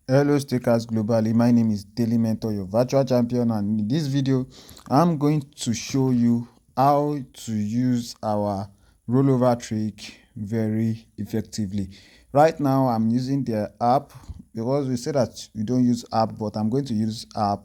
Hello stakers globally, my name is Daily Mentor, your virtual champion, and in this video I'm going to show you how to use our rollover trick very effectively. Right now I'm using the app because we said that we don't use app, but I'm going to use app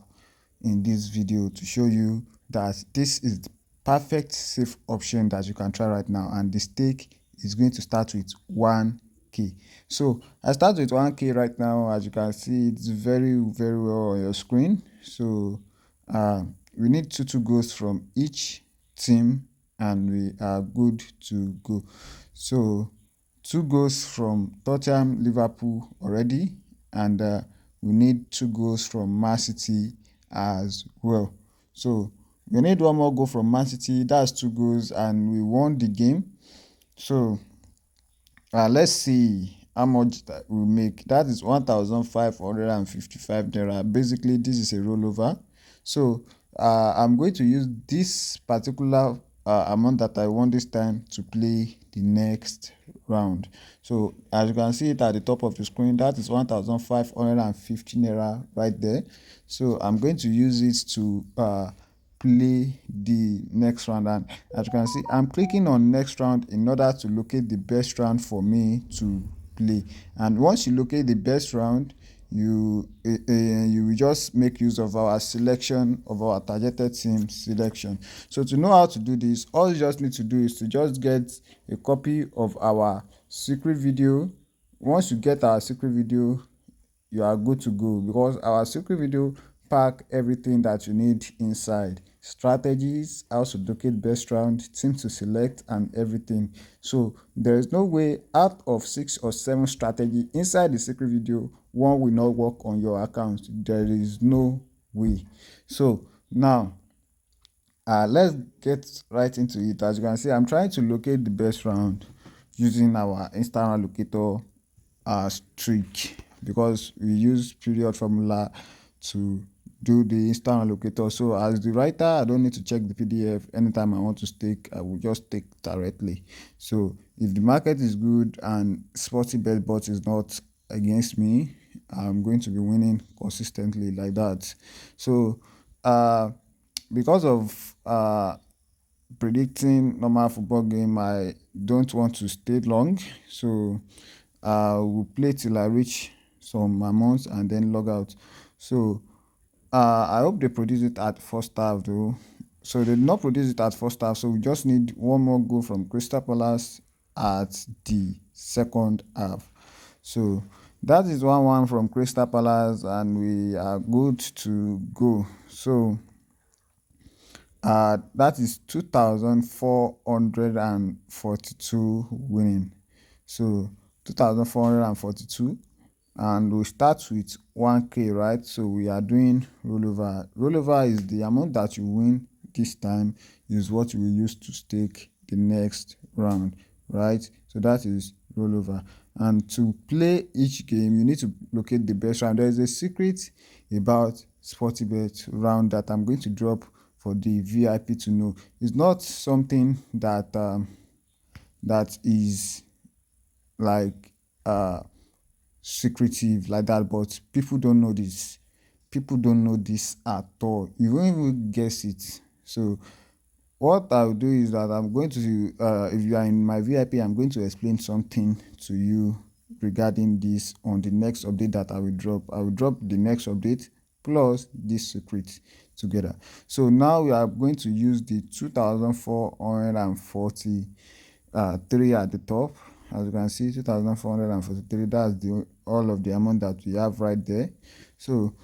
in this video to show you that this is the perfect safe option that you can try right now, and the stake is going to start with 1k. So I start with 1k right now. As you can see, it's very well on your screen. So we need two goals from each team and we are good to go. So 2 goals from Tottenham, Liverpool already, and we need 2 goals from Man City as well. So we need one more goal from Man City. That's 2 goals, and we won the game. So let's see how much that we make. That is 1,555 naira. Basically, this is a rollover. So I'm going to use this particular amount that I won this time to play the next round. So as you can see it at the top of the screen, that is 1,550 naira right there. So I'm going to use it to play the next round, and as you can see I'm clicking on next round in order to locate the best round for me to play. And once you locate the best round, you will just make use of our selection of our targeted team selection. So to know how to do this, all you just need to do is to just get a copy of our secret video. Once you get our secret video, you are good to go, because our secret video pack everything that you need inside: strategies, how to locate best round, team to select, and everything. So there is no way out of 6 or 7 strategy inside the secret video one will not work on your account. There is no way. So now let's get right into it. As you can see, I'm trying to locate the best round using our instant locator trick, because we use period formula to do the instant allocator. So as the writer, I don't need to check the PDF. Anytime I want to stake, I will just stake directly. So if the market is good and Sportybet bot is not against me, I'm going to be winning consistently like that. So because of predicting normal football game, I don't want to stay long. So we'll play till I reach some amount and then log out. So I hope they produce it at first half though. So they did not produce it at first half, so we just need one more goal from Crystal Palace at the second half. So that is 1-1 from Crystal Palace, and we are good to go. So that is 2,442 winning. So 2,442, and we start with 1k, right? So we are doing rollover. Rollover is the amount that you win this time is what you will use to stake the next round, right? So that is rollover. And to play each game, you need to locate the best round. There is a secret about Sportybet round that I'm going to drop for the VIP to know. It's not something that that is like secretive like that, but people don't know this. People don't know this at all. You won't even guess it. So what I'll do is that I'm going to if you are in my VIP, I'm going to explain something to you regarding this on the next update that I will drop. I will drop the next update plus this secret together. So now we are going to use the 2,443 at the top. As you can see, 2,443, that's the all of the amount that we have right there. So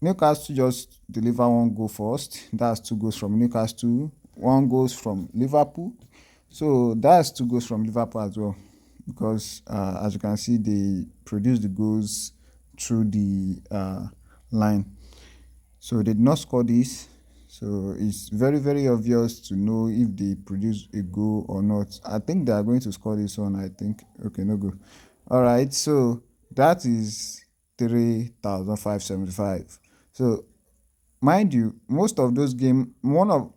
Newcastle just deliver one goal first. That's 2 goals from Newcastle. 1 goes from Liverpool. So that's 2 goals from Liverpool as well, because as you can see, they produce the goals through the line. So they did not score this. So it's very obvious to know if they produce a goal or not. I think they are going to score this one. I think. Okay, no goal. All right. So that is 3,575. So mind you, most of those games, one of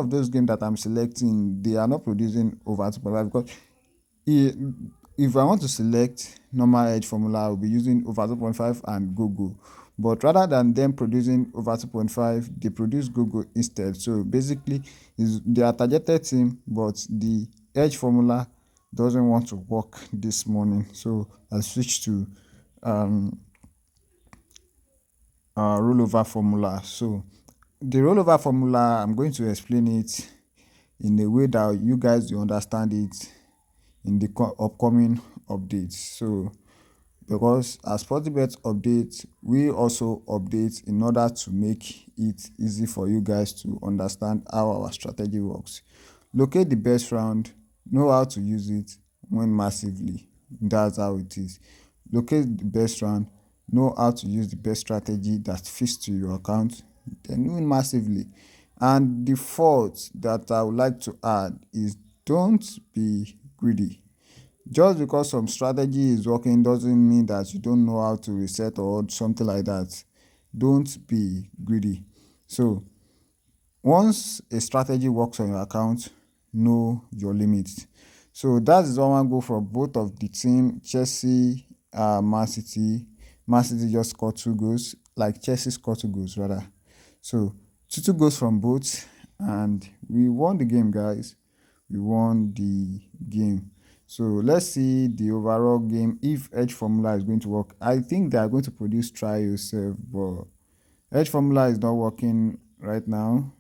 those games that I'm selecting, they are not producing over 2.5, because if I want to select normal edge formula, I'll be using over 2.5 and go. But rather than them producing over 2.5, they produce go instead. So basically, they are targeted team, but the edge formula doesn't want to work this morning. So I switched to rollover formula. So the rollover formula, I'm going to explain it in a way that you guys will understand it in the upcoming updates. So because as Sportybet updates, we also update in order to make it easy for you guys to understand how our strategy works. Locate the best round, know how to use it, win massively. That's how it is. Locate the best round, know how to use the best strategy that fits to your account, then win massively. And the fourth that I would like to add is don't be greedy. Just because some strategy is working doesn't mean that you don't know how to reset or something like that. Don't be greedy. So once a strategy works on your account, know your limits. So that is one go for both of the team, Chelsea, Man City. Man City just scored 2 goals, like Chelsea scored 2 goals rather. So 2 goals from both, and we won the game, guys. We won the game. So let's see the overall game, if edge formula is going to work. I think they are going to produce try yourself, but edge formula is not working right now.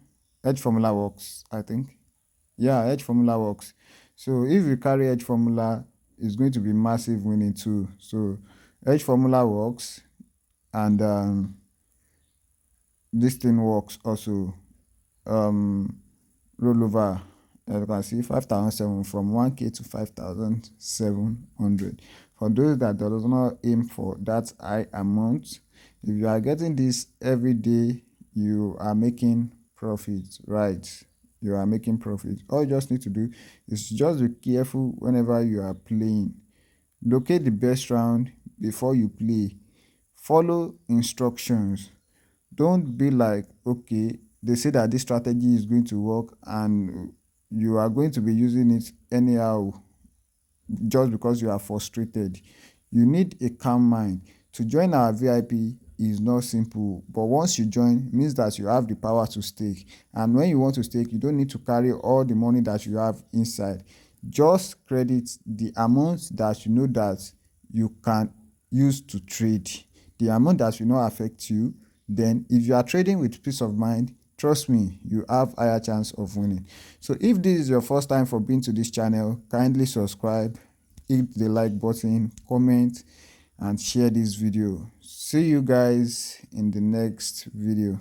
Edge formula works, I think. Yeah, edge formula works. So if you carry edge formula, it's going to be massive winning too. So edge formula works, and this thing works also. Rollover, as you can see, 5,007 from 1k to 5,700. For those that does not aim for that high amount, if you are getting this every day, you are making profit, right? You are making profit. All you just need to do is just be careful whenever you are playing. Locate the best round before you play. Follow instructions. Don't be like, okay, they say that this strategy is going to work and you are going to be using it anyhow just because you are frustrated. You need a calm mind. To join our VIP is not simple, but once you join, means that you have the power to stake. And when you want to stake, you don't need to carry all the money that you have inside. Just credit the amount that you know that you can use to trade, the amount that will not affect you. Then if you are trading with peace of mind, trust me, you have higher chance of winning. So if this is your first time for being to this channel, kindly subscribe, hit the like button, comment, and share this video. See you guys in the next video.